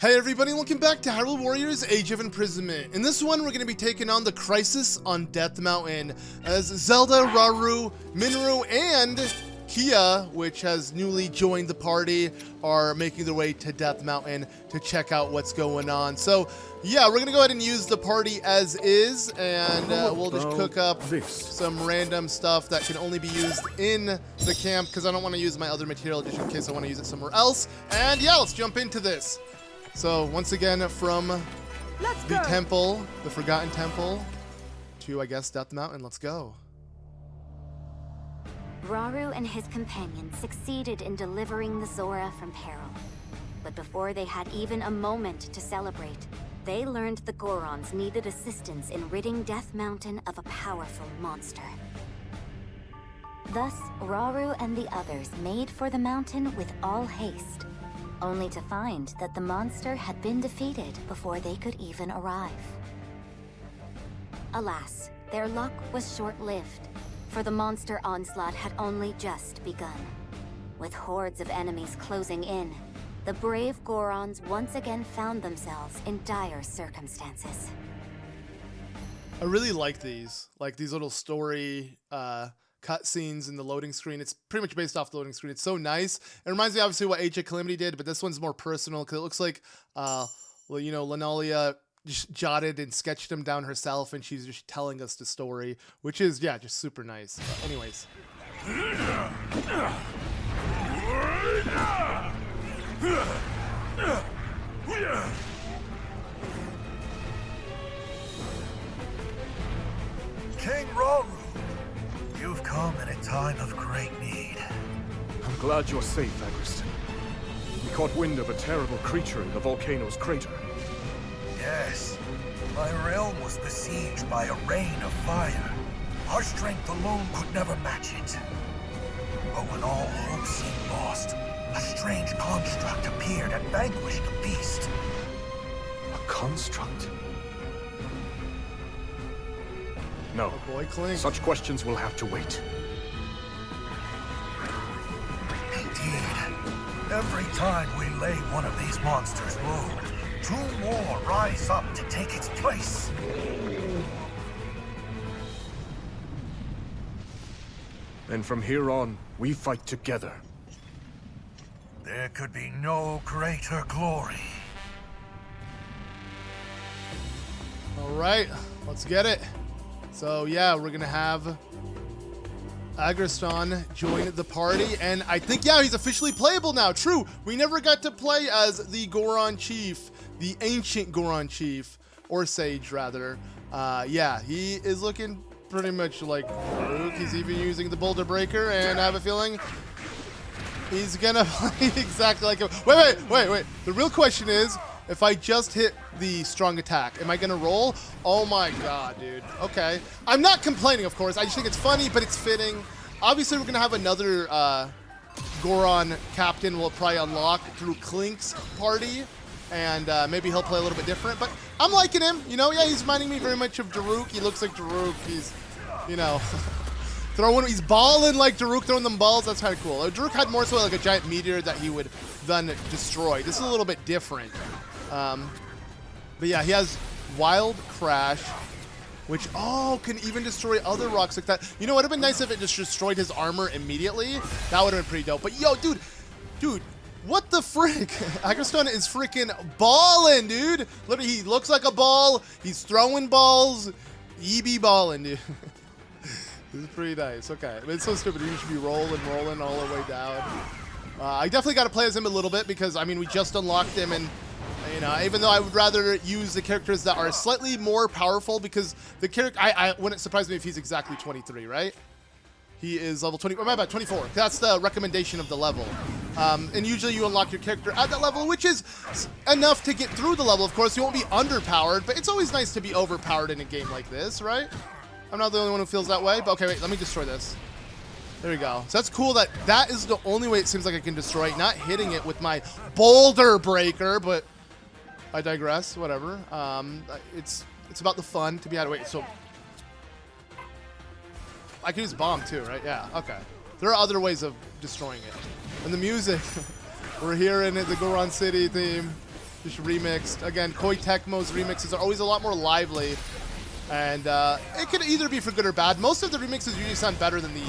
Hey everybody, welcome back to Hyrule Warriors Age of Imprisonment. In this one, we're going to be taking on the Crisis on Death Mountain as Zelda, Rauru, Minru, and Kia, which has newly joined the party, are making their way to Death Mountain to check out what's going on. So, yeah, we're going to go ahead and use the party as is, and we'll just cook up some random stuff that can only be used in the camp, because I don't want to use my other material just in case I want to use it somewhere else. And yeah, let's jump into this. So, once again, from the temple, the Forgotten Temple, to, I guess, Death Mountain. Let's go. Rauru and his companions succeeded in delivering the Zora from peril. But before they had even a moment to celebrate, they learned the Gorons needed assistance in ridding Death Mountain of a powerful monster. Thus, Rauru and the others made for the mountain with all haste, only to find that the monster had been defeated before they could even arrive. Alas, their luck was short-lived, for the monster onslaught had only just begun. With hordes of enemies closing in, the brave Gorons once again found themselves in dire circumstances. I really like these little story cutscenes in the loading screen. It's pretty much based off the loading screen. It's so nice. It reminds me obviously what Age of Calamity did, but this one's more personal because it looks like, well, you know, Linalia just jotted and sketched them down herself, and she's just telling us the story, which is, yeah, just super nice. But anyways. King Rauru, you've come in a time of great need. I'm glad you're safe, Agraston. We caught wind of a terrible creature in the volcano's crater. Yes, my realm was besieged by a rain of fire. Our strength alone could never match it. But when all hope seemed lost, a strange construct appeared and vanquished the beast. A construct? No. Oh boy, Clink. Such questions will have to wait. Indeed. Every time we lay one of these monsters low, two more rise up to take its place. Then from here on, we fight together. There could be no greater glory. All right, let's get it. So yeah, we're gonna have Agraston join the party, and I think, yeah, he's officially playable now. True, we never got to play as the Goron Chief, the ancient Goron Chief, or Sage rather. Yeah, he is looking pretty much like Luke. He's even using the Boulder Breaker, and I have a feeling he's gonna play exactly like him. Wait. The real question is, if I just hit the strong attack, am I gonna roll? Oh my god, dude. Okay. I'm not complaining, of course. I just think it's funny, but it's fitting. Obviously, we're gonna have another Goron captain we'll probably unlock through Clink's party, and maybe he'll play a little bit different, but I'm liking him. You know, yeah, he's reminding me very much of Daruk. He looks like Daruk. He's, you know, he's balling like Daruk, throwing them balls. That's kind of cool. Daruk had more so like a giant meteor that he would then destroy. This is a little bit different. But yeah, he has Wild Crash, which, can even destroy other rocks like that. You know, it would have been nice if it just destroyed his armor immediately. That would have been pretty dope. But yo, dude, what the frick? Agraston is freaking balling, dude. Literally, he looks like a ball. He's throwing balls. He be balling, dude. This is pretty nice. Okay, I mean, it's so stupid. He should be rolling all the way down. I definitely got to play as him a little bit because, I mean, we just unlocked him, and you know, even though I would rather use the characters that are slightly more powerful, because the character, I wouldn't surprise me if he's exactly 23, right? He is level 20, or my bad, 24. That's the recommendation of the level. And usually you unlock your character at that level, which is enough to get through the level. Of course, you won't be underpowered, but it's always nice to be overpowered in a game like this, right? I'm not the only one who feels that way, but okay, wait, let me destroy this. There we go. So that's cool that that is the only way it seems like I can destroy it, not hitting it with my Boulder Breaker, but I digress, whatever. It's about the fun to be out of wait, so I can use bomb too, right? Yeah, okay. There are other ways of destroying it. And the music, we're hearing it, the Goron City theme. just remixed. Again, Koei Tecmo's remixes are always a lot more lively. And it could either be for good or bad. Most of the remixes usually sound better than the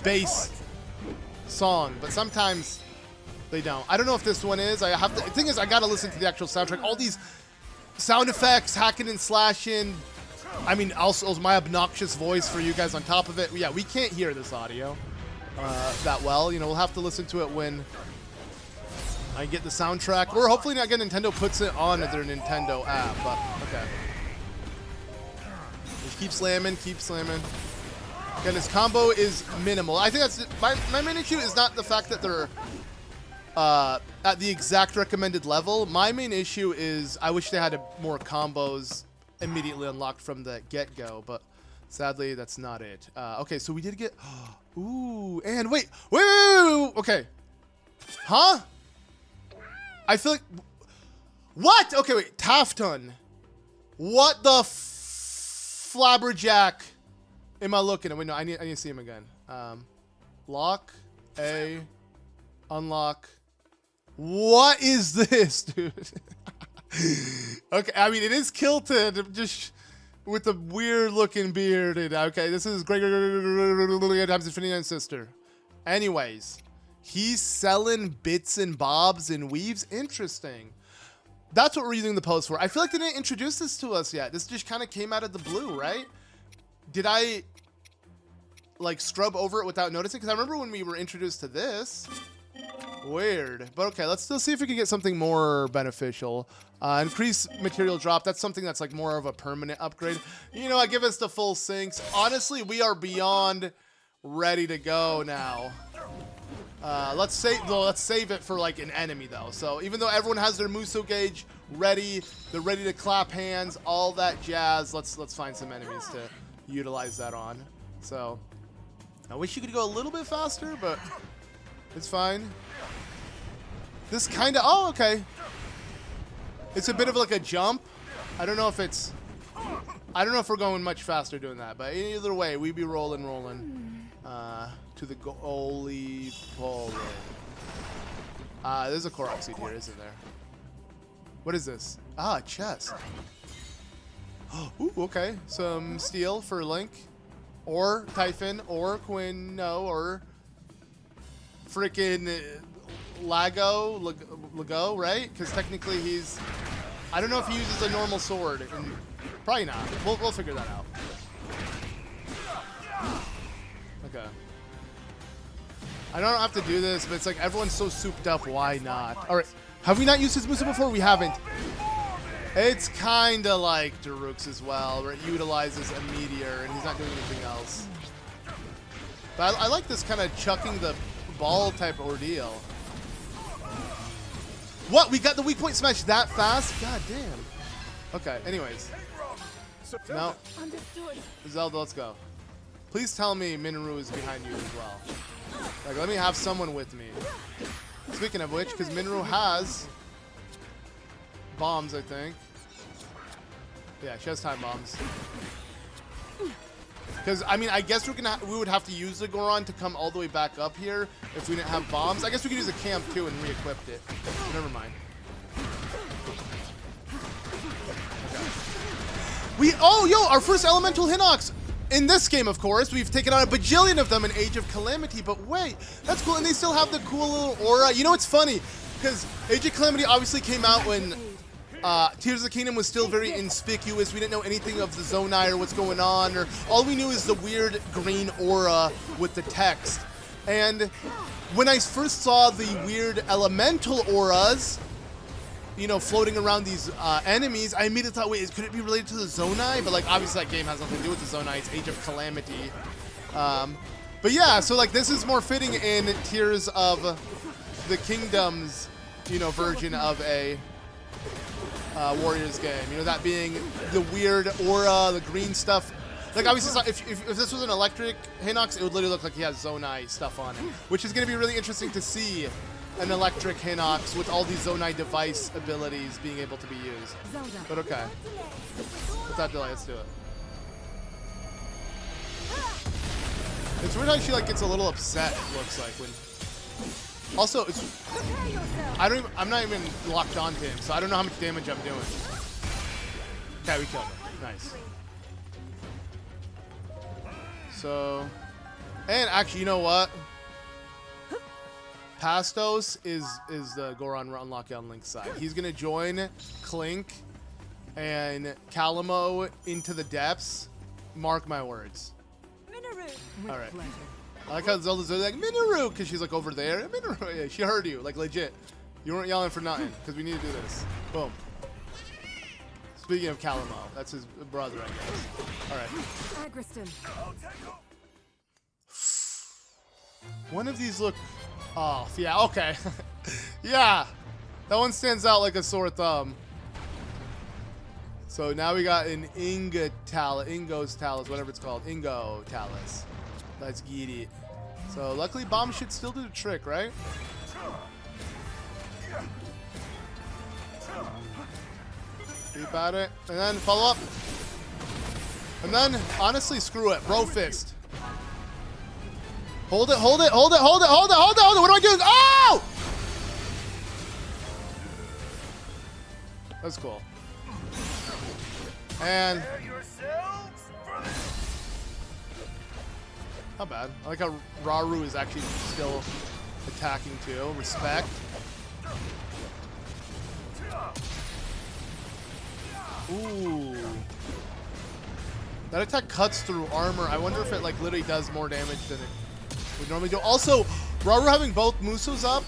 base song, but sometimes they don't. I don't know if this one is. The thing is, I gotta listen to the actual soundtrack. All these sound effects, hacking and slashing. I mean, also my obnoxious voice for you guys on top of it. Yeah, we can't hear this audio that well. You know, we'll have to listen to it when I get the soundtrack, or hopefully not get Nintendo puts it on their Nintendo app. But okay, just keep slamming, keep slamming. Again, his combo is minimal. I think that's my main issue is not the fact that they're at the exact recommended level. My main issue is I wish they had more combos immediately unlocked from the get-go, but sadly that's not it. Okay, so we did get ooh, and wait, okay, huh? I feel like what? Okay, wait, Tafton. What the flabberjack am I looking at? Wait, no, I need to see him again. Lock, A, unlock. What is this, dude? Okay, I mean, it is kilted, just with a weird looking beard. Okay, this is great times Infinity and Sister. Anyways, he's selling bits and bobs and weaves. Interesting. That's what we're using the post for. I feel like they didn't introduce this to us yet. This just kind of came out of the blue, right? Did I like scrub over it without noticing? Because I remember when we were introduced to this. Weird. But okay, let's still see if we can get something more beneficial. Increase material drop. That's something that's like more of a permanent upgrade. You know what? Give us the full sinks. Honestly, we are beyond ready to go now. Let's save it for like an enemy though. So even though everyone has their Muso gauge ready, they're ready to clap hands, all that jazz. Let's find some enemies to utilize that on. So I wish you could go a little bit faster, but it's fine. This kind of, oh, okay. It's a bit of like a jump. I don't know if we're going much faster doing that, but either way, we be rolling to the goalie poly. There's a Korok seed here, isn't there? What is this? Ah, chest. Ooh, okay. Some steel for Link, or Typhon, or Quinn, no, or freaking Lago, right? Because technically he's, I don't know if he uses a normal sword. And probably not. We'll figure that out. Okay. I don't have to do this, but it's like everyone's so souped up. Why not? All right. Have we not used his Musa before? We haven't. It's kind of like Daruk's as well, where it utilizes a meteor and he's not doing anything else. But I like this kind of chucking the ball type ordeal. What? We got the weak point smash that fast? God damn. Okay, anyways. No. Zelda, let's go. Please tell me Minoru is behind you as well. Like, let me have someone with me. Speaking of which, because Minoru has bombs, I think. Yeah, she has time bombs. Because, I mean, I guess we would have to use the Goron to come all the way back up here if we didn't have bombs. I guess we could use a camp, too, and re-equipped it. Never mind. Okay. Our first elemental Hinox! In this game, of course, we've taken out a bajillion of them in Age of Calamity, but wait, that's cool, and they still have the cool little aura. You know, it's funny, because Age of Calamity obviously came out when Tears of the Kingdom was still very inconspicuous. We didn't know anything of the Zonai or what's going on, or all we knew is the weird green aura with the text. And when I first saw the weird elemental auras, you know, floating around these enemies, I immediately thought, wait, could it be related to the Zonai? But like, obviously that game has nothing to do with the Zonai. It's Age of Calamity. But yeah, so like this is more fitting in Tears of the Kingdom's, you know, version of a Warriors game. You know, that being the weird aura, the green stuff. Like obviously, if this was an electric Hinox, it would literally look like he has Zonai stuff on him, which is going to be really interesting to see. An electric Hinox with all these Zonai device abilities being able to be used. But okay. Without delay, let's do it. It's weird how she like gets a little upset, it looks like, when Also, I'm not even locked onto him, so I don't know how much damage I'm doing. Okay, we killed him. Nice. So, and actually, you know what? Pastos is the Goron unlock on Link's side. He's gonna join Clink and Calamo into the depths. Mark my words. All right. I like how Zelda's like Minoru because she's like over there. Minoru, yeah, she heard you, like legit. You weren't yelling for nothing because we need to do this. Boom. Speaking of Calamo, that's his brother, I guess. All right. Agraston. One of these look off. Yeah, okay. Yeah. That one stands out like a sore thumb. So now we got an Ingo's Talus, whatever it's called. Ingo Talus. Let's get it. So luckily bomb should still do the trick, right? Keep at it. And then follow up. And then, honestly, screw it. Bro fist. Hold it, hold it, hold it, hold it, hold it, hold it, hold it. What am I doing? Oh! That's cool. And not bad. I like how Rauru is actually still attacking too. Respect. Ooh. That attack cuts through armor. I wonder if it like literally does more damage than it would normally do. Also, Rauru having both Musos up,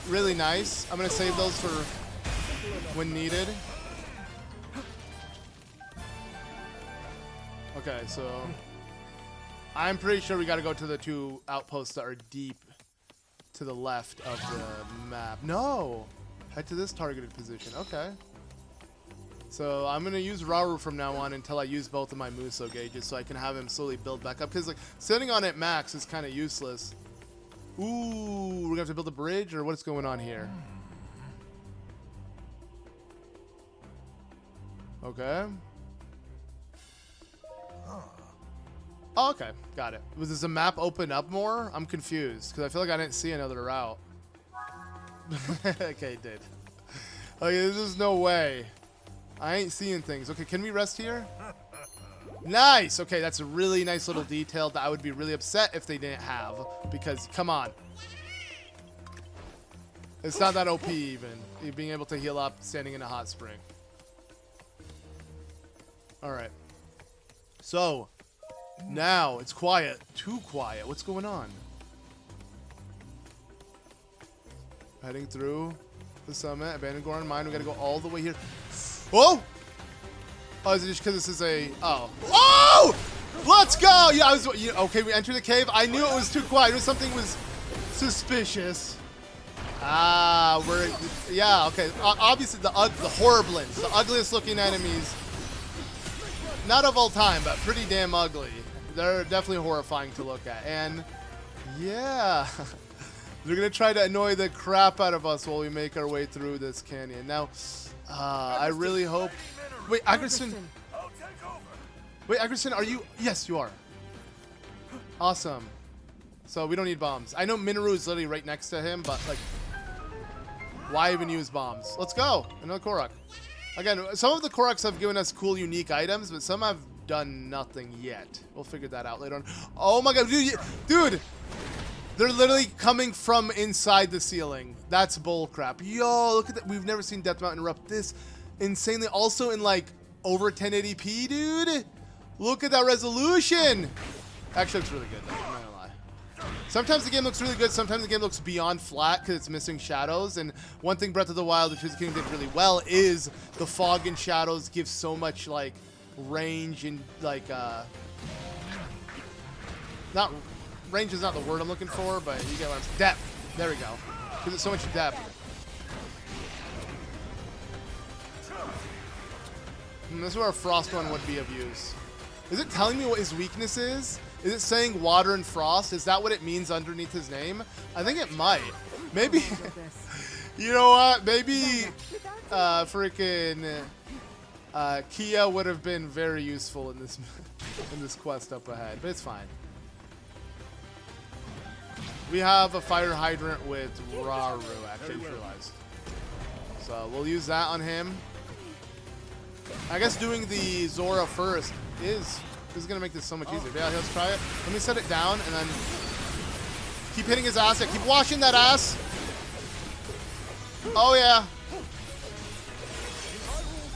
really nice. I'm gonna save those for when needed. Okay, so I'm pretty sure we got to go to the two outposts that are deep to the left of the map. No! Head to this targeted position. Okay. So I'm going to use Rauru from now on until I use both of my Muso gauges so I can have him slowly build back up. Because like sitting on it max is kind of useless. Ooh, we're going to have to build a bridge or what's going on here? Okay. Oh, okay. Got it. Does the map open up more? I'm confused because I feel like I didn't see another route. Okay, it did. Okay, there's just no way. I ain't seeing things. Okay, can we rest here? Nice. Okay, that's a really nice little detail that I would be really upset if they didn't have. Because, come on. It's not that OP even. Being able to heal up standing in a hot spring. Alright. So, now it's quiet. Too quiet. What's going on? Heading through the summit. Abandoned Goron Mine. We gotta go all the way here. Whoa! Oh, is it just because this is a... Oh. Oh! Let's go! Yeah, I was... Okay, we entered the cave. I knew it was too quiet. I knew something was suspicious. Ah, we're... Yeah, okay. Obviously, the Horriblins. The ugliest looking enemies. Not of all time, but pretty damn ugly. They're definitely horrifying to look at. And, yeah. They're going to try to annoy the crap out of us while we make our way through this canyon. Now, I really hope... Wait, Agraston. Wait, Agraston, are you... Yes, you are. Awesome. So we don't need bombs. I know Minoru is literally right next to him, but, like... Why even use bombs? Let's go. Another Korok. Again, some of the Koroks have given us cool, unique items, but some have done nothing yet. We'll figure that out later on. Oh my god, dude! They're literally coming from inside the ceiling. That's bullcrap. Yo, look at that. We've never seen Death Mountain erupt this insanely. Also in like over 1080p, dude. Look at that resolution. Actually looks really good though, I'm not gonna lie. Sometimes the game looks really good, sometimes the game looks beyond flat because it's missing shadows. And one thing Breath of the Wild, which is King did really well, is the fog and shadows give so much like range and like not range is not the word I'm looking for, but you get what I'm saying. Depth. There we go. Gives it so much depth. This is where a frost one would be of use. Is it telling me what his weakness is? Is it saying water and frost? Is that what it means underneath his name? I think it might. Maybe. You know what? Maybe freaking Kia would have been very useful in this quest up ahead, but it's fine. We have a fire hydrant with Rauru, actually, I just realized. So we'll use that on him. I guess doing the Zora first is going to make this so much easier. Yeah, let's try it. Let me set it down and then keep hitting his ass. Keep washing that ass. Oh, yeah.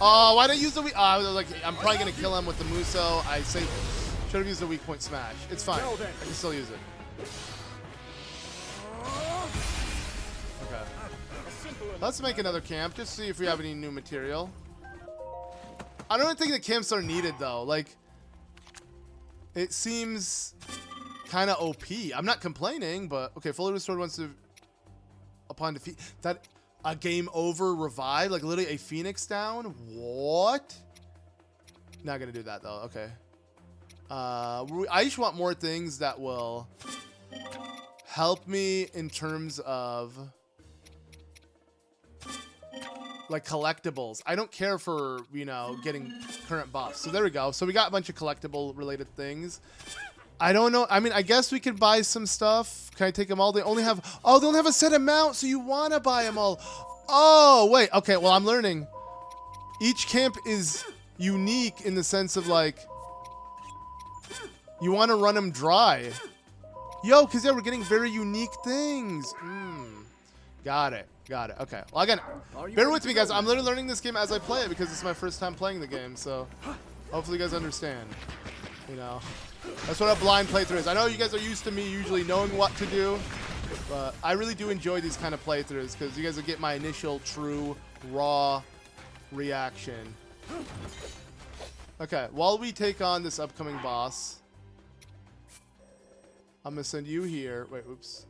Oh, why did I use the weak? Oh, I was like, I'm probably going to kill him with the Muso. I say, should have used the weak point smash. It's fine. I can still use it. Okay. Let's make another camp. Just see if we have any new material. I don't think the camps are needed, though. Like, it seems kind of OP. I'm not complaining, but... Okay, fully restored once upon defeat. That... A game over revive? Like, literally a Phoenix down? What? Not gonna do that, though. Okay. I just want more things that will help me in terms of... like collectibles. I don't care for, you know, getting current buffs. So there we go. So we got a bunch of collectible related things. I don't know. I mean, I guess we could buy some stuff. Can I take them all? They only have a set amount, so you want to buy them all. Oh, wait. Okay, well, I'm learning. Each camp is unique in the sense of, like, you want to run them dry. Yo, because, yeah, we're getting very unique things. Got it. Got it. Okay. Well, again, bear with me, guys. I'm literally learning this game as I play it because it's my first time playing the game. So hopefully you guys understand. You know, that's what a blind playthrough is. I know you guys are used to me usually knowing what to do, but I really do enjoy these kind of playthroughs because you guys will get my initial true raw reaction. Okay. While we take on this upcoming boss, I'm going to send you here. Wait, oops.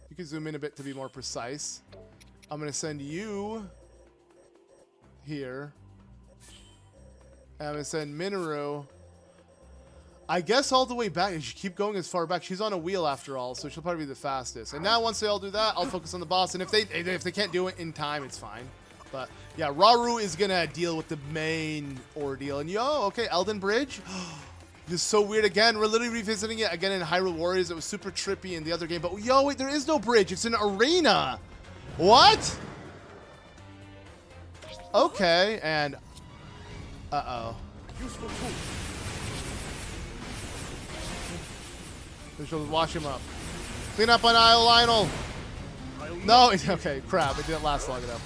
You can zoom in a bit to be more precise. I'm going to send you here. And I'm going to send Minoru, I guess, all the way back. You should keep going as far back. She's on a wheel after all, so she'll probably be the fastest. And now once they all do that, I'll focus on the boss. And if they can't do it in time, it's fine. But yeah, Rauru is going to deal with the main ordeal. And yo, okay, Elden Bridge. This is so weird. Again, we're literally revisiting it again in Hyrule Warriors. It was super trippy in the other game. But yo, wait, there is no bridge. It's an arena. What? Okay, and... Uh-oh. Useful tool. We should wash him up. Clean up on Isle Lionel. No, okay, crap. It didn't last long enough.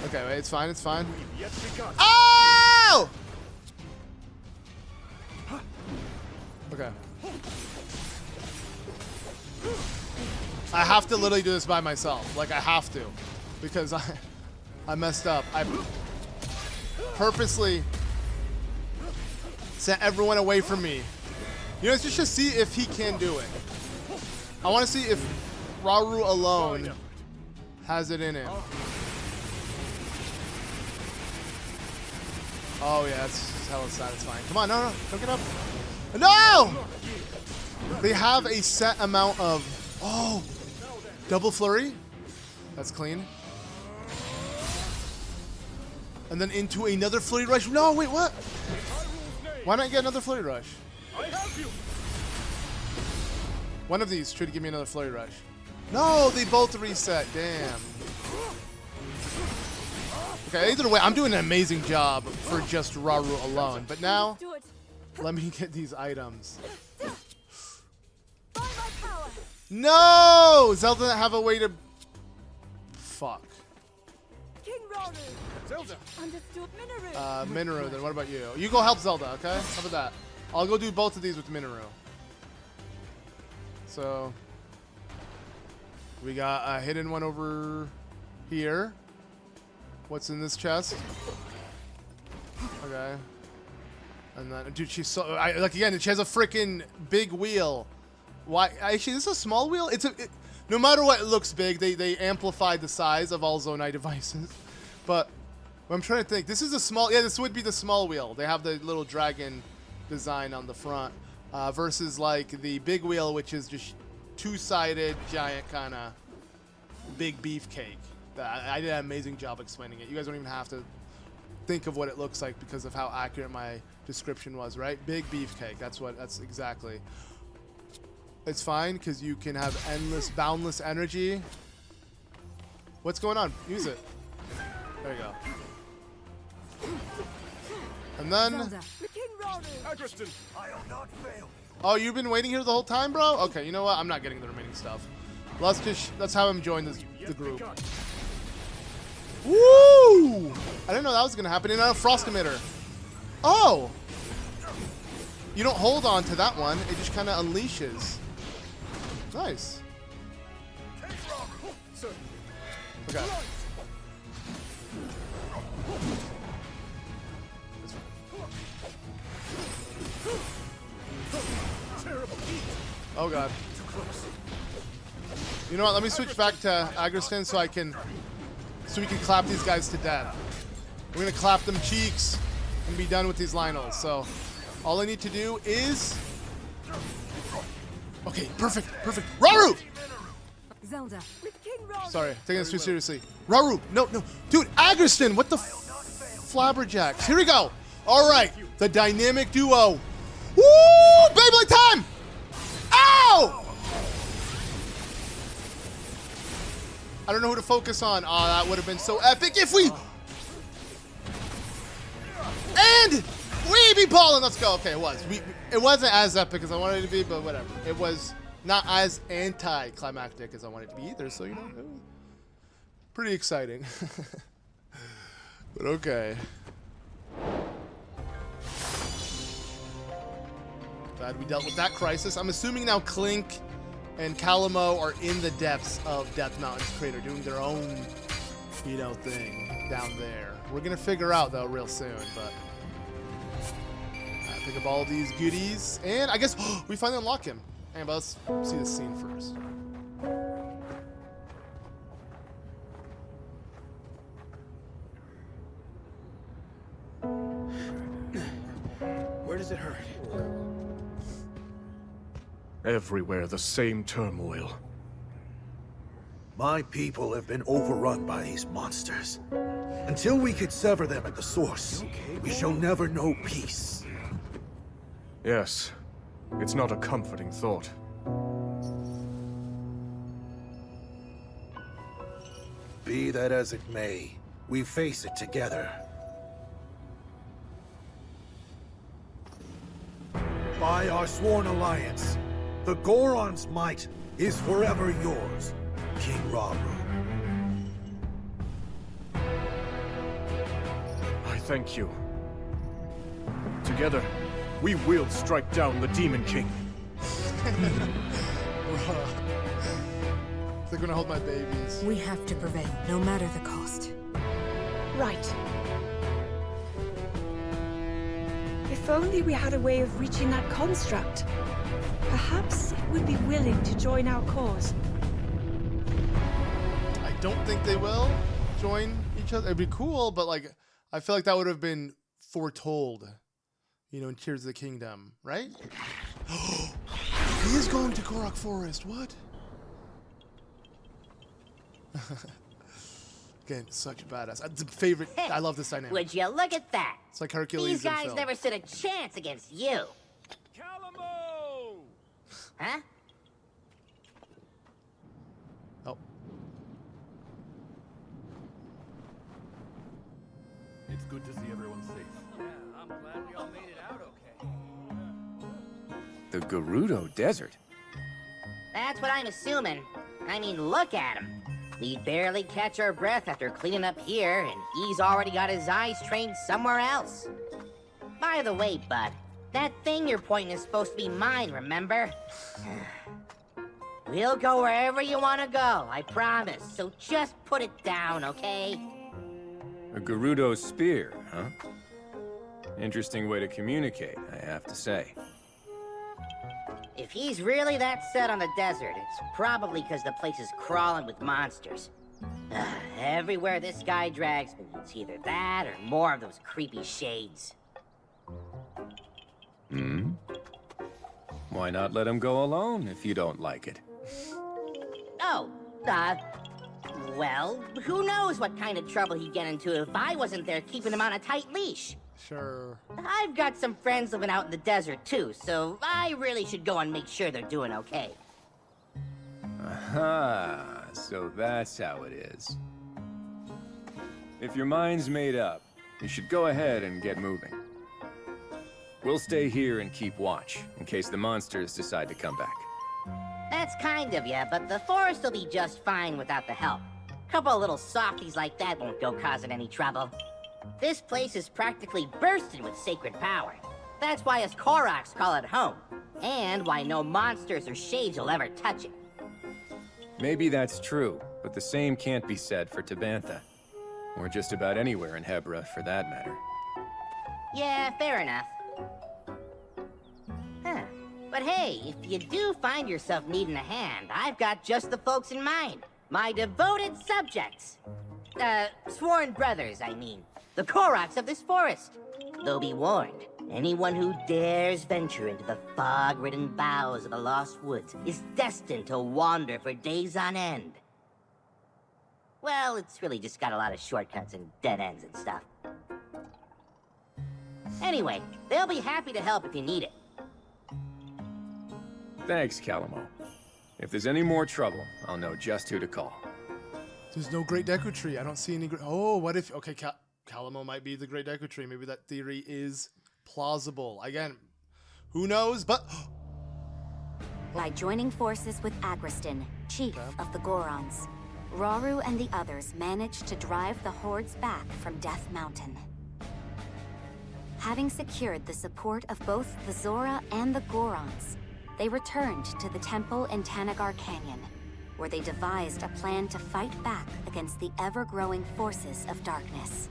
Okay, wait, it's fine, it's fine. Oh! Okay. I have to literally do this by myself. Like, I have to. Because I messed up. I purposely sent everyone away from me. You know, it's just to see if he can do it. I want to see if Rauru alone has it in him. Oh, yeah, that's hella satisfying. Come on, no, don't get up. No! They have a set amount of... Oh! Double flurry? That's clean. And then into another flurry rush. No, wait, what? Why not get another flurry rush? One of these should give me another flurry rush. No, they both reset. Damn. Okay, either way, I'm doing an amazing job for just Rauru alone. But now, let me get these items. No! Zelda doesn't have a way to... Fuck. King Rauru. Zelda. Understood, Minoru. Minoru, then what about you? You go help Zelda, okay? How about that? I'll go do both of these with Minoru. So, we got a hidden one over here. What's in this chest? Okay. And then, dude, she's so... like, again, she has a freaking big wheel. Why? Actually, this is a small wheel? No matter what, it looks big. They amplified the size of all Zonai devices. But I'm trying to think. This is a small... Yeah, this would be the small wheel. They have the little dragon design on the front. Versus, like, the big wheel, which is just two-sided, giant kind of big beefcake. I did an amazing job explaining it. You guys don't even have to think of what it looks like because of how accurate my description was, right? Big beefcake. That's exactly. It's fine because you can have endless, boundless energy. What's going on? Use it. There you go. And then. Zelda, the King Rauru. Agraston! I'll not fail. Oh, you've been waiting here the whole time, bro? Okay, you know what? I'm not getting the remaining stuff. Let's have him join the group. Woo! I didn't know that was gonna happen. And a frost emitter. Oh! You don't hold on to that one. It just kind of unleashes. Nice. Okay. Oh god. You know what? Let me switch back to Agraston so we can clap these guys to death. We're gonna clap them cheeks and be done with these Lionels. So all I need to do is. Okay, perfect. Rauru! Zelda, with King Rauru. Sorry, taking this too seriously. Rauru, no, dude, Agraston, what the flabberjacks? Here we go. All right, the dynamic duo. Woo! Beyblade time! Ow! I don't know who to focus on. Oh, that would have been so epic if we. And we be balling. Let's go. Okay, it was. It wasn't as epic as I wanted it to be, but whatever. It was not as anti-climactic as I wanted it to be either. So you know, it was pretty exciting. But okay. Glad we dealt with that crisis. I'm assuming now Clink and Calamo are in the depths of Death Mountain's crater, doing their own, you know, thing down there. We're gonna figure out though real soon, but pick up all these goodies, and I guess we finally unlock him. And but let's see this scene first. Where does it hurt? Everywhere the same turmoil. My people have been overrun by these monsters. Until we could sever them at the source, we shall never know peace. Yes, it's not a comforting thought. Be that as it may, we face it together. By our sworn alliance, the Goron's might is forever yours, King Rauru. I thank you. Together, we will strike down the Demon King. They're gonna hold my babies. We have to prevail, no matter the cost. Right. If only we had a way of reaching that construct. Perhaps it would be willing to join our cause. I don't think they will join each other. It'd be cool, but like, I feel like that would have been foretold, you know, in Tears of the Kingdom, right? He is going to Korok Forest. What? Again, such a badass. The favorite. I love this dynamic. Would you look at that? It's like Hercules. These in guys film. never stood a chance against you. Calamo! Huh? Oh. It's good to see everyone safe. Yeah, I'm glad we all made it out okay. The Gerudo Desert? That's what I'm assuming. I mean, look at him. We barely catch our breath after cleaning up here, and he's already got his eyes trained somewhere else. By the way, bud, that thing you're pointing is supposed to be mine, remember? We'll go wherever you want to go, I promise. So just put it down, okay? A Gerudo spear, huh? Interesting way to communicate, I have to say. If he's really that set on the desert, it's probably because the place is crawling with monsters. Everywhere this guy drags me, it's either that or more of those creepy shades. Hmm? Why not let him go alone if you don't like it? Oh, Well, who knows what kind of trouble he'd get into if I wasn't there keeping him on a tight leash. Sure. I've got some friends living out in the desert too, so I really should go and make sure they're doing okay. Aha, so that's how it is. If your mind's made up, you should go ahead and get moving. We'll stay here and keep watch, in case the monsters decide to come back. That's kind of ya, but the forest will be just fine without the help. Couple of little softies like that won't go causing any trouble. This place is practically bursting with sacred power. That's why us Koroks call it home, and why no monsters or shades will ever touch it. Maybe that's true, but the same can't be said for Tabantha. Or just about anywhere in Hebra, for that matter. Yeah, fair enough. Huh. But hey, if you do find yourself needing a hand, I've got just the folks in mind. My devoted subjects. Sworn brothers, I mean. The Koroks of this forest. They'll be warned. Anyone who dares venture into the fog-ridden boughs of the Lost Woods is destined to wander for days on end. Well, it's really just got a lot of shortcuts and dead ends and stuff. Anyway, they'll be happy to help if you need it. Thanks, Calamo. If there's any more trouble, I'll know just who to call. There's no Great Deku Tree. I don't see any. Oh, what if? Okay, Calamo might be the Great Deku Tree. Maybe that theory is plausible. Again, who knows? But By joining forces with Agraston, chief of the Gorons, Rauru and the others managed to drive the hordes back from Death Mountain. Having secured the support of both the Zora and the Gorons, they returned to the temple in Tanagar Canyon, where they devised a plan to fight back against the ever-growing forces of darkness.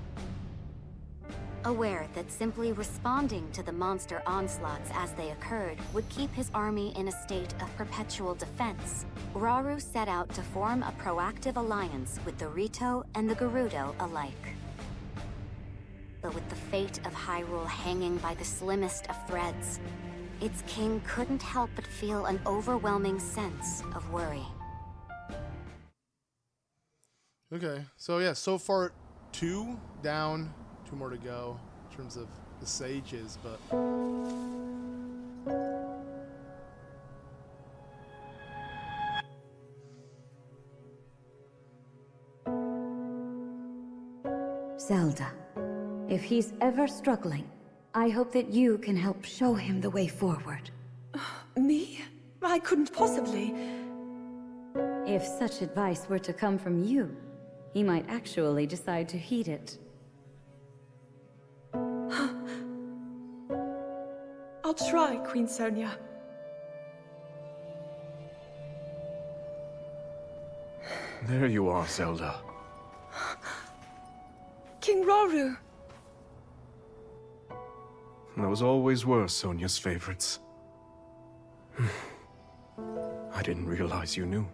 Aware that simply responding to the monster onslaughts as they occurred would keep his army in a state of perpetual defense, Rauru set out to form a proactive alliance with the Rito and the Gerudo alike. But with the fate of Hyrule hanging by the slimmest of threads, its king couldn't help but feel an overwhelming sense of worry. okay, so yeah, so far 2 down, 2 more to go in terms of the sages, but Zelda, if he's ever struggling, I hope that you can help show him the way forward. Me? I couldn't possibly. If such advice were to come from you, he might actually decide to heed it. I'll try, Queen Sonia. There you are, Zelda. King Rauru! Those always were Sonia's favorites. I didn't realize you knew.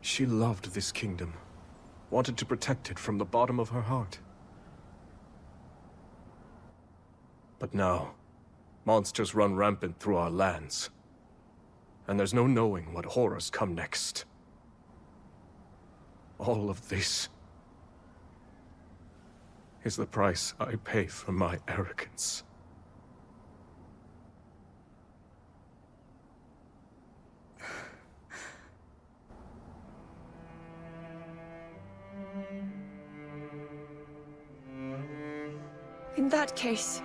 She loved this kingdom, wanted to protect it from the bottom of her heart. But now, monsters run rampant through our lands. And there's no knowing what horrors come next. All of this is the price I pay for my arrogance. In that case,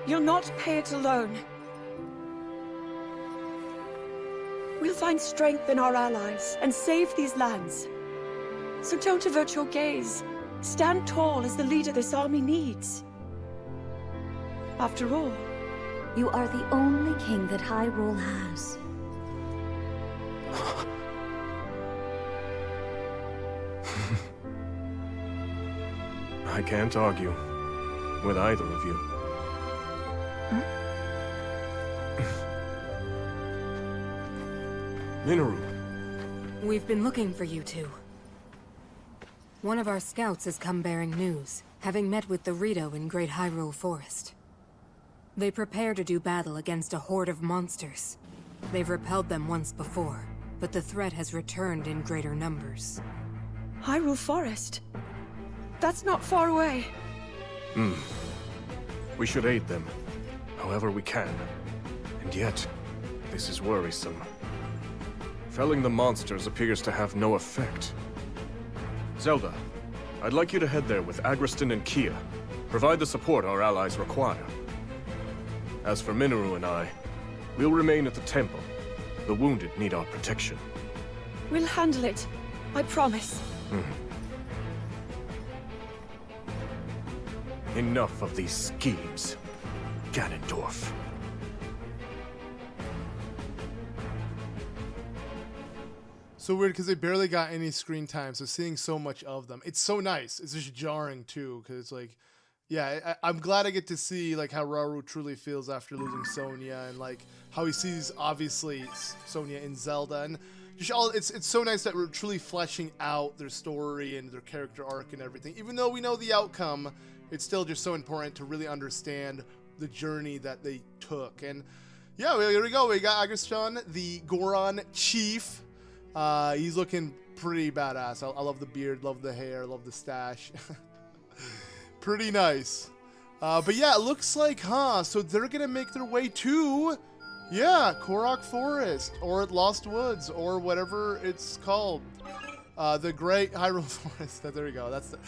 you'll not pay it alone. We'll find strength in our allies and save these lands. So don't avert your gaze. Stand tall as the leader this army needs. After all, You are the only king that Hyrule has. I can't argue with either of you. Minoru. We've been looking for you two. One of our scouts has come bearing news, having met with the Rito in Great Hyrule Forest. They prepare to do battle against a horde of monsters. They've repelled them once before, but the threat has returned in greater numbers. Hyrule Forest? That's not far away. We should aid them, however we can. And yet, this is worrisome. Felling the monsters appears to have no effect. Zelda, I'd like you to head there with Agraston and Kia. Provide the support our allies require. As for Minoru and I, we'll remain at the temple. The wounded need our protection. We'll handle it. I promise. Enough of these schemes, Ganondorf. So weird because they barely got any screen time, so seeing so much of them, it's so nice. It's just jarring too, because it's like, yeah, I'm glad I get to see like how Rauru truly feels after losing Sonya, and like how he sees obviously Sonya in Zelda, and just all it's so nice that we're truly fleshing out their story and their character arc and everything. Even though we know the outcome, it's still just so important to really understand the journey that they took. And yeah, here we go. We got Agraston, the Goron Chief. He's looking pretty badass. I love the beard, love the hair, love the stash. Pretty nice. But yeah, it looks like, so they're gonna make their way to, yeah, Korok Forest, or Lost Woods, or whatever it's called. The Great Hyrule Forest. There we go. That's the,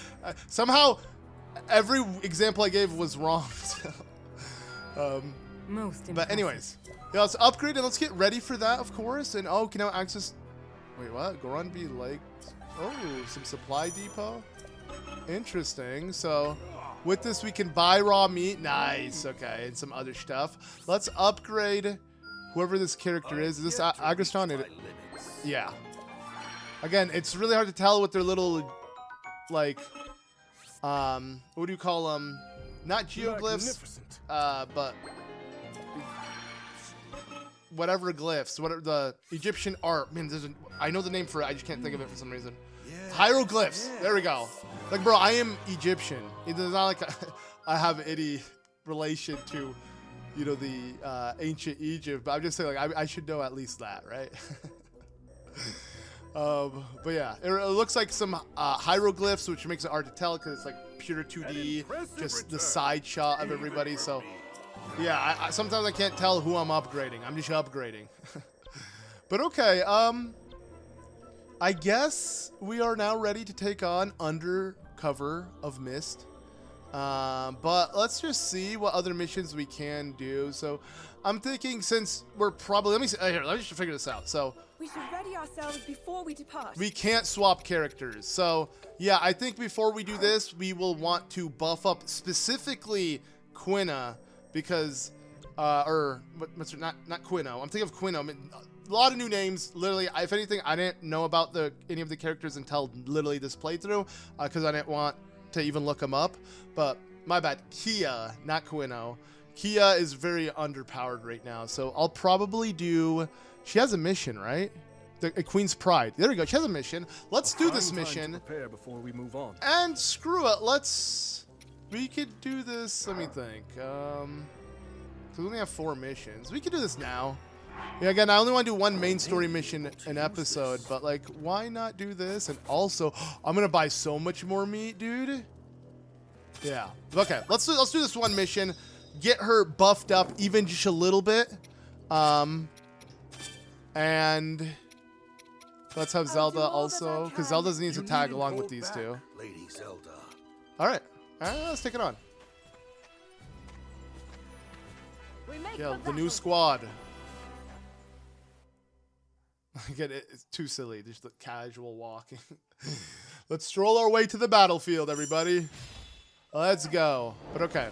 somehow every example I gave was wrong. But anyways, yeah, let's upgrade and let's get ready for that, of course. And can now access. Wait, what? Goron be like, some supply depot. Interesting. So with this, we can buy raw meat. Nice. Okay, and some other stuff. Let's upgrade whoever this character is. Is this Agraston? Yeah. Again, it's really hard to tell with their little, like, what do you call them? Not geoglyphs, but whatever glyphs, whatever the Egyptian art. Man, I know the name for it. I just can't think of it for some reason. Yeah. Hieroglyphs. Yeah. There we go. Like, bro, I am Egyptian. It's not like I have any relation to, you know, the ancient Egypt. But I'm just saying, like, I should know at least that, right? But yeah, it looks like some hieroglyphs, which makes it hard to tell because it's like pure 2D, just the side shot of everybody. So yeah, I sometimes I can't tell who I'm upgrading. I'm just upgrading. But okay, I guess we are now ready to take on Under Cover of Mist. But let's just see what other missions we can do. So I'm thinking, since we're probably, let me just figure this out. So we should ready ourselves before we depart. We can't swap characters. So yeah, I think before we do this, we will want to buff up specifically Quina, because not Quino. I'm thinking of Quino. I mean, a lot of new names. Literally, if anything, I didn't know about any of the characters until literally this playthrough, because I didn't want to even look them up. But my bad. Kia, not Quino. Kia is very underpowered right now, so I'll probably do. She has a mission, right? The Queen's Pride. There we go. She has a mission. Let's do this mission. Prepare before we move on. And screw it. We could do this. Let me think. We only have 4 missions. We could do this now. Yeah, again, I only want to do 1 main story mission an episode, but like, why not do this? And also, I'm gonna buy so much more meat, dude. Yeah. Okay. Let's do this 1 mission. Get her buffed up even just a little bit. And let's have Zelda also, because Zelda needs to tag along with these two. Lady Zelda. All right, let's take it on. Yeah, the new squad. Again, it's too silly, just the casual walking. Let's stroll our way to the battlefield, everybody. Let's go. But okay,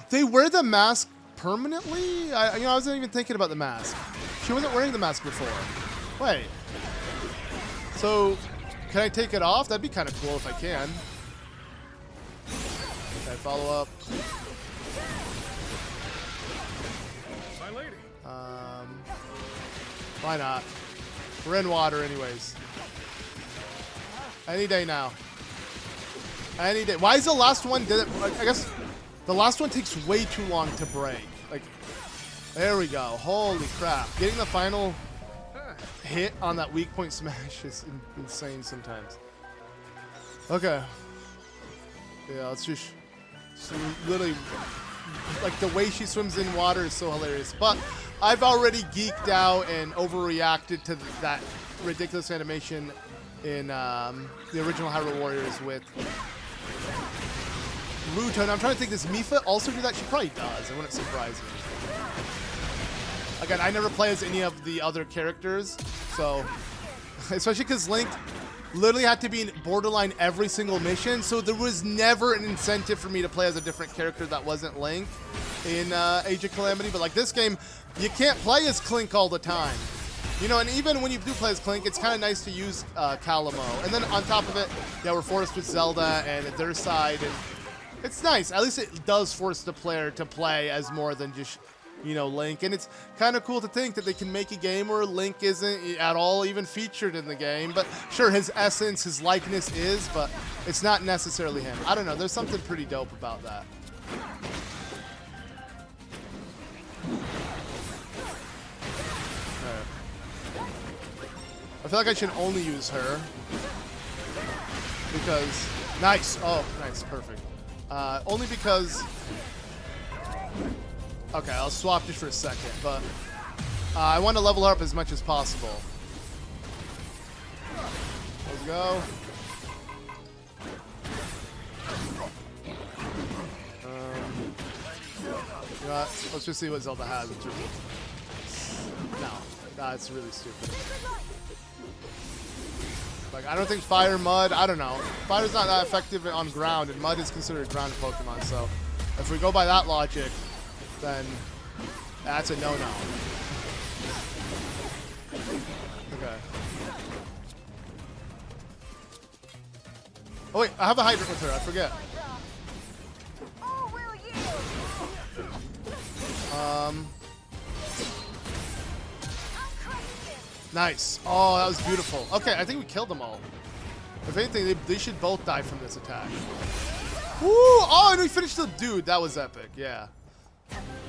they wear the mask permanently. I wasn't even thinking about the mask. She wasn't wearing the mask before. Wait. So, can I take it off? That'd be kind of cool if I can. Okay, follow up. My lady. Why not? We're in water anyways. Any day now. Any day. Why is the last one? I guess the last one takes way too long to break. Like, there we go. Holy crap! Getting the final hit on that weak point smash is insane sometimes. Okay. Yeah, let's just literally, like, the way she swims in water is so hilarious. But I've already geeked out and overreacted to that ridiculous animation in the original Hyrule Warriors with Ruto. And I'm trying to think, does Mipha also do that? She probably does. It wouldn't surprise me. Again, I never play as any of the other characters, so especially because Link literally had to be in borderline every single mission, so there was never an incentive for me to play as a different character that wasn't Link in Age of Calamity. But like this game, you can't play as Clink all the time. You know, and even when you do play as Clink, it's kind of nice to use Calamo. And then on top of it, yeah, we're forced with Zelda and at their side, and it's nice. At least it does force the player to play as more than just, you know, Link. And it's kind of cool to think that they can make a game where Link isn't at all even featured in the game. But sure, his essence, his likeness is, but it's not necessarily him. I don't know. There's something pretty dope about that. I feel like I should only use her because, nice. Oh, nice. Perfect. Only because, okay, I'll swap just for a second, but I want to level her up as much as possible. Let's go. You know what? Let's just see what Zelda has. No, that's really stupid. Like, I don't think Fire, Mud, I don't know. Fire's not that effective on ground, and Mud is considered a ground Pokemon, so if we go by that logic, then that's a no-no. Okay. Oh wait, I have a hydrant with her, I forget. Nice. Oh, that was beautiful. Okay, I think we killed them all. If anything, they should both die from this attack. Woo! Oh, and we finished the dude. That was epic. Yeah.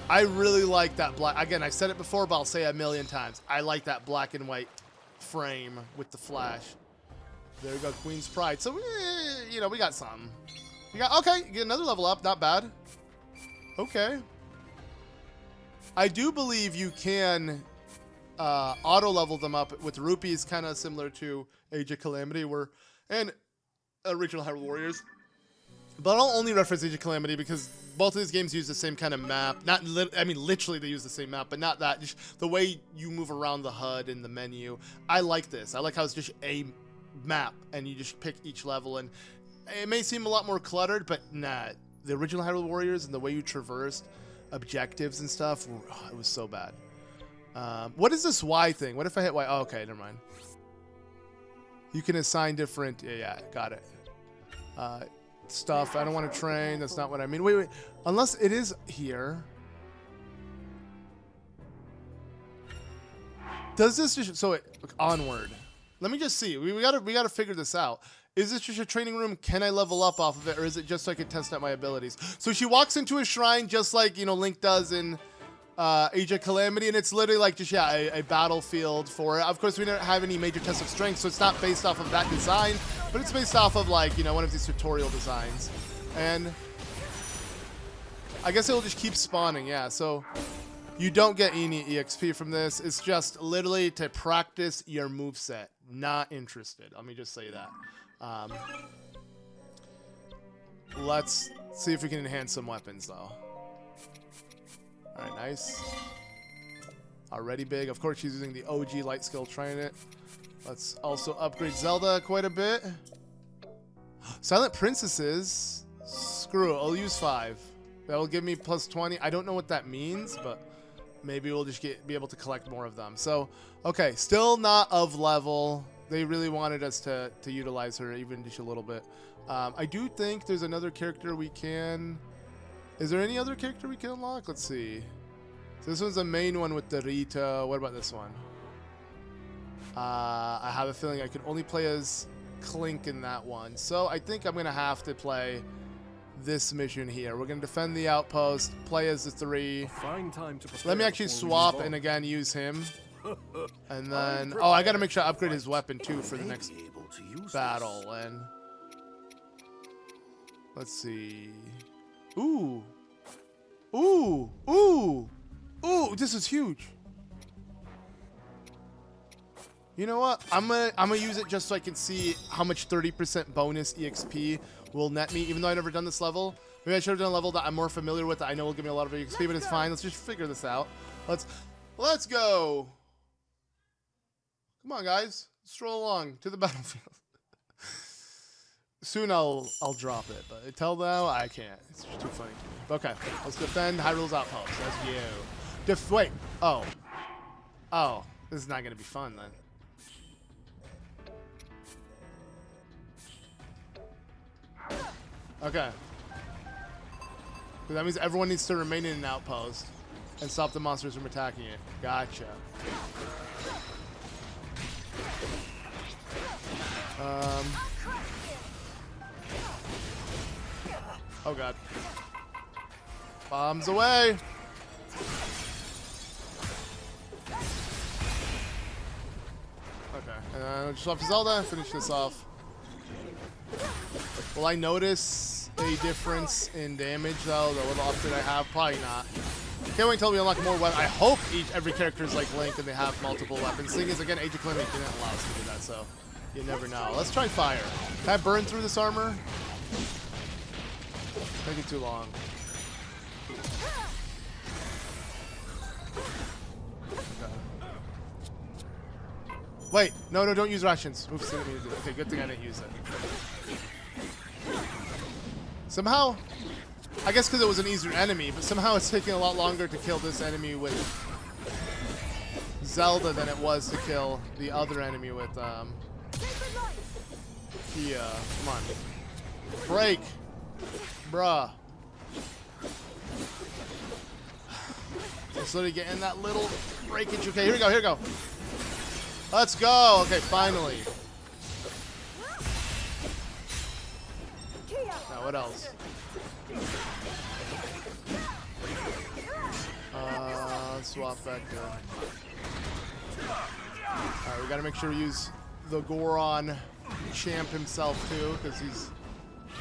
I really like that black. Again, I said it before, but I'll say it a million times. I like that black and white frame with the flash. There we go, Queen's Pride. So, you know, we got something. We got, okay, get another level up. Not bad. Okay. I do believe you can auto level them up with rupees, kind of similar to Age of Calamity and original Hyrule Warriors. But I'll only reference Age of Calamity because both of these games use the same kind of map. I mean, literally they use the same map, but not that. Just the way you move around the HUD and the menu. I like this. I like how it's just a map and you just pick each level. And it may seem a lot more cluttered, but nah. The original Hyrule Warriors and the way you traversed objectives and stuff, oh, it was so bad. What is this Y thing? What if I hit Y? Oh, okay, never mind. You can assign different... Yeah, got it. Stuff. I don't want to train. That's not what I mean. Wait. Unless it is here. Does this just... So, onward. Let me just see. We gotta figure this out. Is this just a training room? Can I level up off of it? Or is it just so I can test out my abilities? So she walks into a shrine just like, you know, Link does in... Age of Calamity, and it's literally like just, yeah, a battlefield for it. Of course, we don't have any major tests of strength, so it's not based off of that design, but it's based off of, like, you know, one of these tutorial designs. And I guess it'll just keep spawning, yeah. So you don't get any EXP from this. It's just literally to practice your moveset. Not interested. Let me just say that. Let's see if we can enhance some weapons, though. Alright, nice. Already big. Of course, she's using the OG light skill, trying it. Let's also upgrade Zelda quite a bit. Silent Princesses. Screw it. I'll use 5. That will give me plus 20. I don't know what that means, but maybe we'll just be able to collect more of them. So, okay. Still not of level. They really wanted us to utilize her even just a little bit. I do think there's another character we can... Is there any other character we can unlock? Let's see. So this one's the main one with the Rita. What about this one? I have a feeling I can only play as Clink in that one. So I think I'm going to have to play this mission here. We're going to defend the outpost, play as the 3. Fine time to Let me actually swap and again use him. And then, oh, I got to make sure I upgrade his weapon too for the next battle. And let's see. Ooh. Ooh. Ooh. Ooh, this is huge. You know what? I'm gonna use it just so I can see how much 30% bonus EXP will net me, even though I've never done this level. Maybe I should have done a level that I'm more familiar with that I know will give me a lot of EXP, but it's fine. Let's just figure this out. Let's go. Come on, guys. Stroll along to the battlefield. Soon I'll drop it, but until now I can't. It's just too funny to me. Okay, let's defend Hyrule's outpost. Let's go. Wait. Oh. Oh. This is not gonna be fun then. Okay. So that means everyone needs to remain in an outpost and stop the monsters from attacking it. Gotcha. Oh god. Bombs away! Okay, and just off to Zelda, finish this off. Will I notice a difference in damage though? The little upgrade I have? Probably not. Can't wait until we unlock more weapons. I hope every character is like Link and they have multiple weapons. Thing is, again, Age of Calamity didn't allow us to do that, so you never know. Let's try fire. Can I burn through this armor? Taking too long. Okay. Wait, no, don't use rations. Oops, didn't mean to do it. Okay, good thing I didn't use it. Somehow, I guess because it was an easier enemy, but somehow it's taking a lot longer to kill this enemy with Zelda than it was to kill the other enemy with Kia. Come on. Break! Bruh. Just literally getting that little breakage. Okay, here we go, here we go. Let's go! Okay, finally. Now, what else? Swap back there. Alright, we gotta make sure we use the Goron champ himself too, because he's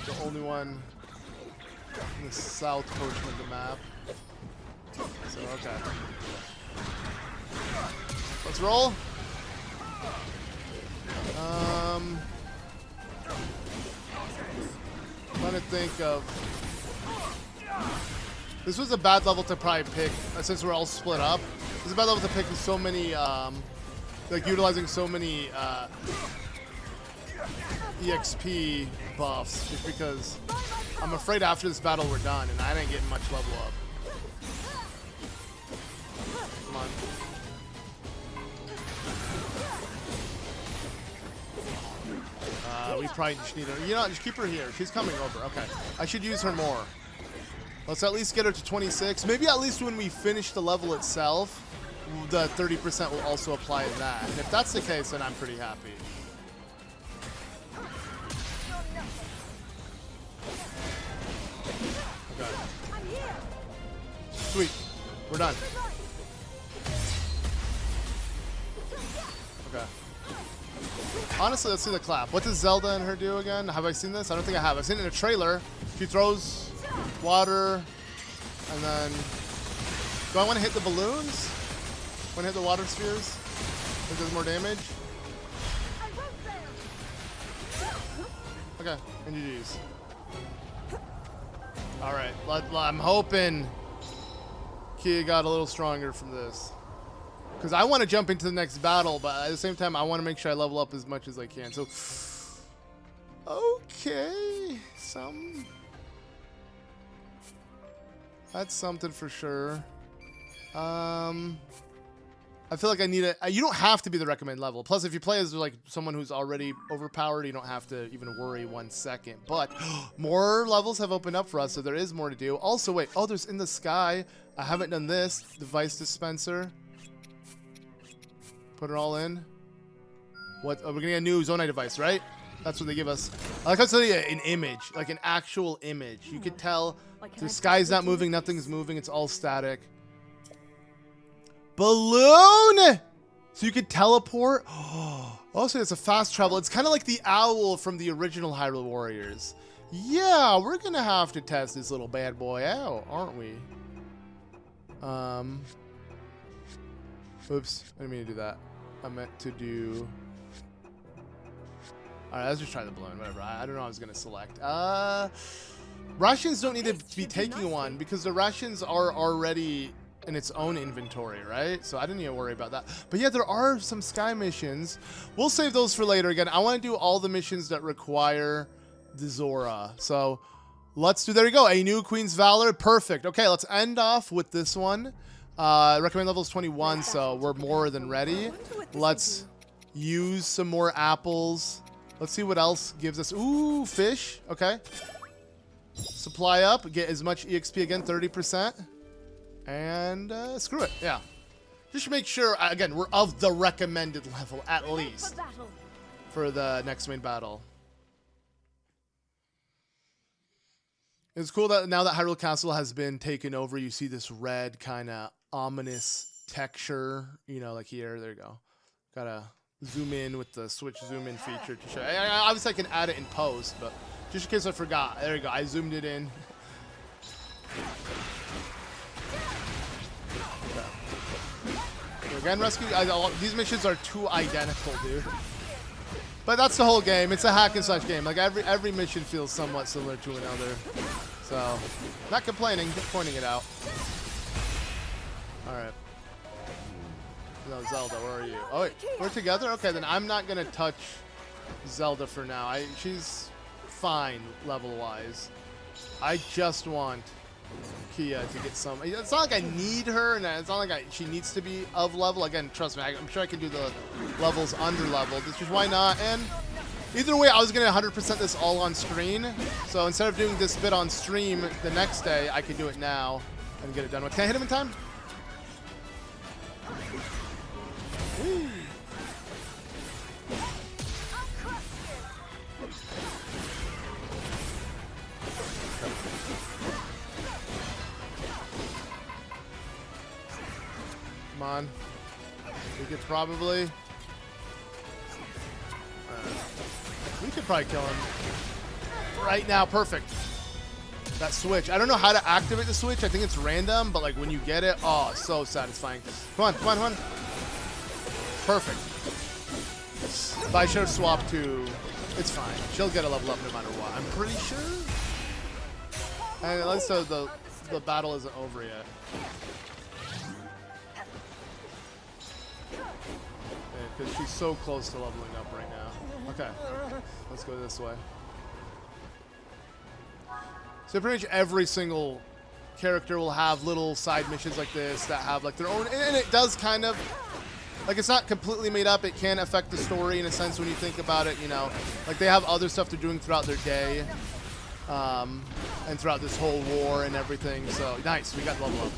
the only one in the south portion of the map. So, okay. Let's roll. I'm trying to think of... This was a bad level to probably pick, since we're all split up. This is a bad level to pick with so many, like utilizing so many EXP buffs, just because I'm afraid after this battle we're done, and I didn't get much level up. Come on. We probably just need her. You know, just keep her here. She's coming over. Okay. I should use her more. Let's at least get her to 26. Maybe at least when we finish the level itself, the 30% will also apply to that. And if that's the case, then I'm pretty happy. Okay. Sweet. We're done. Okay. Honestly, let's see the clap. What does Zelda and her do again? Have I seen this? I don't think I have. I've seen it in a trailer. She throws water, and then... Do I want to hit the balloons? Want to hit the water spheres? It does more damage? Okay, and GG's. Alright, I'm hoping Kia got a little stronger from this. Because I want to jump into the next battle, but at the same time, I want to make sure I level up as much as I can. So, okay, that's something for sure. I feel like I need a... You don't have to be the recommended level. Plus, if you play as like someone who's already overpowered, you don't have to even worry 1 second. But more levels have opened up for us, so there is more to do. Also, wait. Oh, there's in the sky. I haven't done this. Device dispenser. Put it all in. What? Oh, we're gonna get a new Zonai device, right? That's what they give us. I like how it's an image, like an actual image. You could tell the sky's not moving, nothing's moving, it's all static. Balloon! So you could teleport. Also, it's a fast travel. It's kind of like the owl from the original Hyrule Warriors. Yeah, we're gonna have to test this little bad boy out, aren't we? Oops, I didn't mean to do that. I meant to do... Alright, let's just try the balloon, whatever. I don't know what I was gonna select. Rations don't need to be taking one because the rations are already in its own inventory, right? So I didn't even worry about that. But yeah, there are some sky missions. We'll save those for later. Again, I want to do all the missions that require the Zora. So let's do, there we go. A new Queen's Valor. Perfect. Okay, let's end off with this one. Recommend level is 21, so we're more than ready. Let's use some more apples. Let's see what else gives us. Ooh, fish. Okay. Supply up. Get as much EXP again, 30%. And screw it. Yeah. Just make sure, again, we're of the recommended level, at least, for the next main battle. It's cool that now that Hyrule Castle has been taken over, you see this red kind of ominous texture. You know, like here. There you go. Gotta zoom in with the switch zoom in feature to show. Obviously, I can add it in post, but just in case I forgot. There you go. I zoomed it in. Again, rescue. These missions are too identical, dude. But that's the whole game. It's a hack and slash game. Like every mission feels somewhat similar to another. So, not complaining, just pointing it out. All right. No, Zelda, where are you? Oh, wait, we're together. Okay, then I'm not gonna touch Zelda for now. She's fine level-wise. I just want Kia to get some. It's not like I need her, and it's not like she needs to be of level. Again, trust me, I'm sure I can do the levels under leveled. It's just why not? And either way, I was gonna 100% this all on screen. So instead of doing this bit on stream the next day, I can do it now and get it done with. Can I hit him in time? Woo. Come on. We could probably... we could probably kill him. Right now, perfect. That switch. I don't know how to activate the switch. I think it's random, but like when you get it, oh, so satisfying. Come on, come on, come on. Perfect. But I should have swapped to... It's fine. She'll get a level up no matter what. I'm pretty sure. And at least the battle isn't over yet. Because she's so close to leveling up right now. Okay, let's go this way. So pretty much every single character will have little side missions like this that have like their own, and it does kind of, like it's not completely made up. It can affect the story in a sense when you think about it, you know. Like they have other stuff they're doing throughout their day, and throughout this whole war and everything. So nice, we got level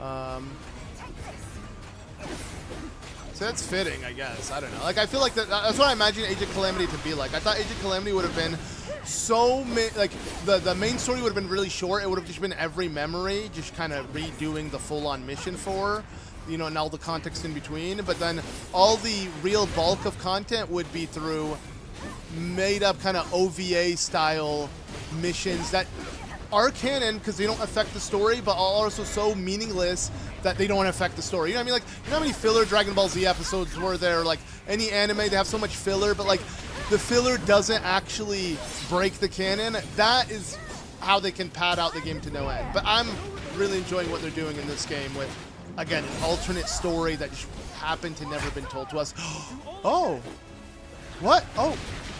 up. So that's fitting, I guess. I don't know. Like, I feel like that's what I imagine Age of Calamity to be like. I thought Age of Calamity would have been so... like, the main story would have been really short. It would have just been every memory, just kind of redoing the full-on mission for, you know, and all the context in between. But then all the real bulk of content would be through made-up kind of OVA-style missions that are canon because they don't affect the story, but are also so meaningless that they don't affect the story. You know what I mean? Like, you know how many filler Dragon Ball Z episodes were there? Like, any anime, they have so much filler, but like, the filler doesn't actually break the canon. That is how they can pad out the game to no end. But I'm really enjoying what they're doing in this game with, again, an alternate story that just happened to never been told to us. Oh! What? Oh,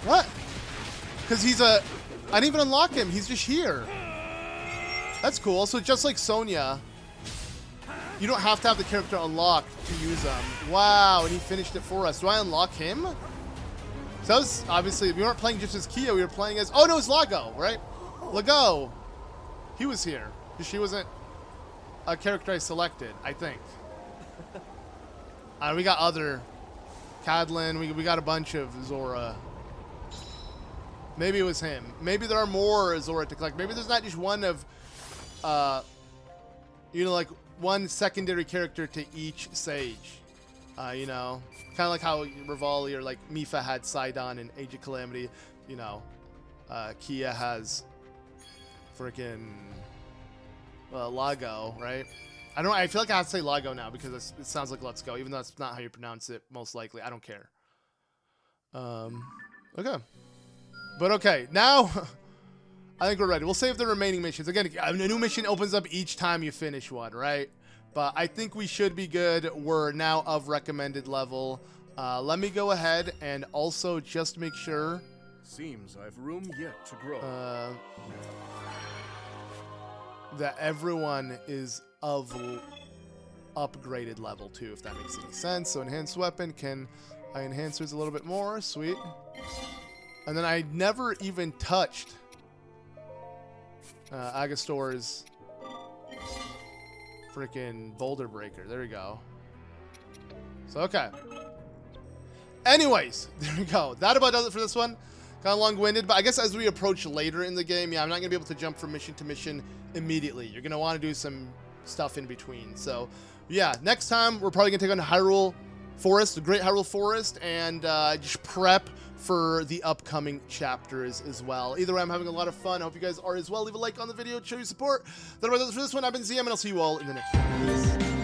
what? Because he's a... I didn't even unlock him. He's just here. That's cool. So just like Sonya, you don't have to have the character unlocked to use them. Wow, and he finished it for us. Do I unlock him? So that was, obviously, we weren't playing just as Kia, we were playing as... Oh, no, it's Lago, right? Lago. He was here. She wasn't a character I selected, I think. We got other Cadlin, we got a bunch of Zora. Maybe it was him. Maybe there are more Zora to collect. Maybe there's not just one of, you know, like one secondary character to each sage. You know, kind of like how Rivali or like Mipha had Sidon in Age of Calamity. You know, Kia has freaking Lago, right? I don't know. I feel like I have to say Lago now because it sounds like Let's Go, even though that's not how you pronounce it. Most likely, I don't care. Okay. But okay, now I think we're ready. We'll save the remaining missions. Again, a new mission opens up each time you finish one, right? But I think we should be good. We're now of recommended level. Let me go ahead and also just make sure. Seems I've room yet to grow. That everyone is of upgraded level too, if that makes any sense. So enhanced weapon, can I enhance hers a little bit more? Sweet. And then I never even touched Agastor's freaking boulder breaker. There we go. So, okay. Anyways, there we go. That about does it for this one. Kind of long-winded, but I guess as we approach later in the game, yeah, I'm not going to be able to jump from mission to mission immediately. You're going to want to do some stuff in between. So, yeah, next time we're probably going to take on Hyrule Forest, the Great Hyrule Forest, and just prep for the upcoming chapters as well. Either way, I'm having a lot of fun. I hope you guys are as well. Leave a like on the video to show your support. That about does it for this one. I've been ZM, and I'll see you all in the next one. Peace.